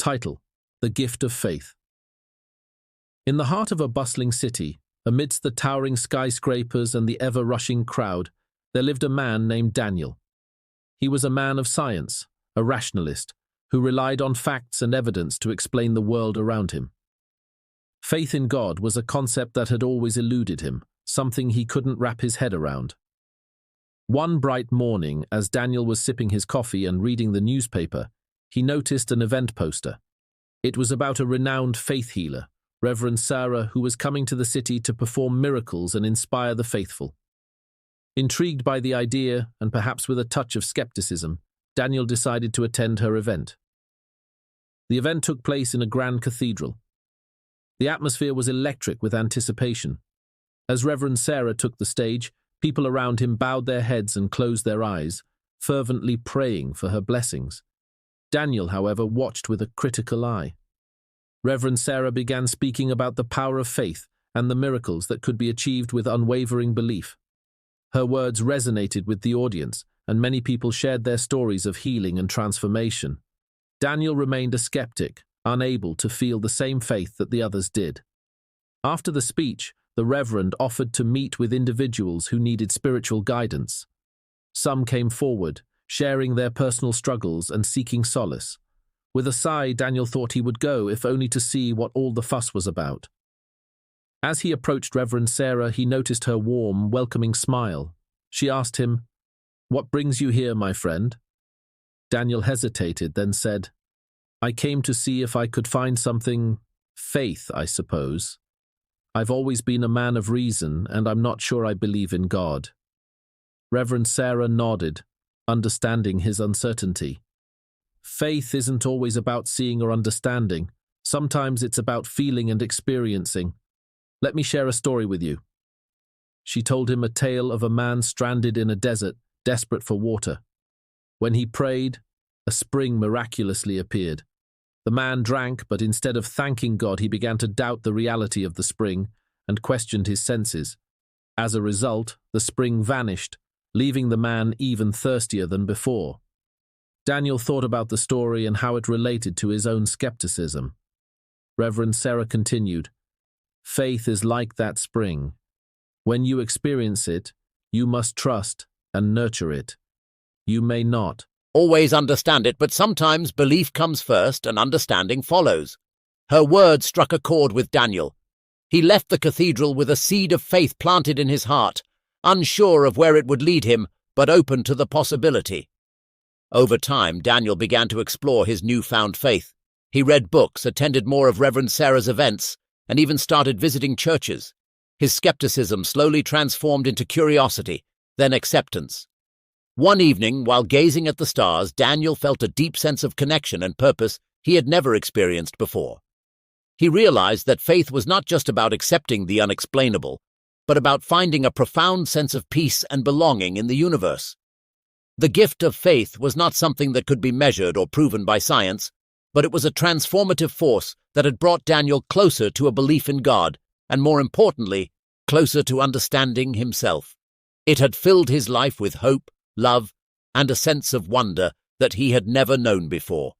Title: The Gift of Faith. In the heart of a bustling city, amidst the towering skyscrapers and the ever-rushing crowd, there lived a man named Daniel. He was a man of science, a rationalist, who relied on facts and evidence to explain the world around him. Faith in God was a concept that had always eluded him, something he couldn't wrap his head around. One bright morning, as Daniel was sipping his coffee and reading the newspaper, he noticed an event poster. It was about a renowned faith healer, Reverend Sarah, who was coming to the city to perform miracles and inspire the faithful. Intrigued by the idea, and perhaps with a touch of skepticism, Daniel decided to attend her event. The event took place in a grand cathedral. The atmosphere was electric with anticipation. As Reverend Sarah took the stage, people around him bowed their heads and closed their eyes, fervently praying for her blessings. Daniel, however, watched with a critical eye. Reverend Sarah began speaking about the power of faith and the miracles that could be achieved with unwavering belief. Her words resonated with the audience, and many people shared their stories of healing and transformation. Daniel remained a skeptic, unable to feel the same faith that the others did. After the speech, the Reverend offered to meet with individuals who needed spiritual guidance. Some came forward, sharing their personal struggles and seeking solace. With a sigh, Daniel thought he would go, if only to see what all the fuss was about. As he approached Reverend Sarah, he noticed her warm, welcoming smile. She asked him, "What brings you here, my friend?" Daniel hesitated, then said, "I came to see if I could find something, faith, I suppose. I've always been a man of reason, and I'm not sure I believe in God." Reverend Sarah nodded, understanding his uncertainty. Faith isn't always about seeing or understanding. Sometimes it's about feeling and experiencing. Let me share a story with you. She told him a tale of a man stranded in a desert, desperate for water. When he prayed, a spring miraculously appeared. The man drank, but instead of thanking God, he began to doubt the reality of the spring and questioned his senses. As a result, the spring vanished, leaving the man even thirstier than before. Daniel thought about the story and how it related to his own skepticism. Reverend Sarah continued, "Faith is like that spring. When you experience it, you must trust and nurture it. You may not always understand it, but sometimes belief comes first and understanding follows." Her words struck a chord with Daniel. He left the cathedral with a seed of faith planted in his heart, unsure of where it would lead him, but open to the possibility. Over time, Daniel began to explore his newfound faith. He read books, attended more of Reverend Sarah's events, and even started visiting churches. His skepticism slowly transformed into curiosity, then acceptance. One evening, while gazing at the stars, Daniel felt a deep sense of connection and purpose he had never experienced before. He realized that faith was not just about accepting the unexplainable, but about finding a profound sense of peace and belonging in the universe. The gift of faith was not something that could be measured or proven by science, but it was a transformative force that had brought Daniel closer to a belief in God, and more importantly, closer to understanding himself. It had filled his life with hope, love, and a sense of wonder that he had never known before.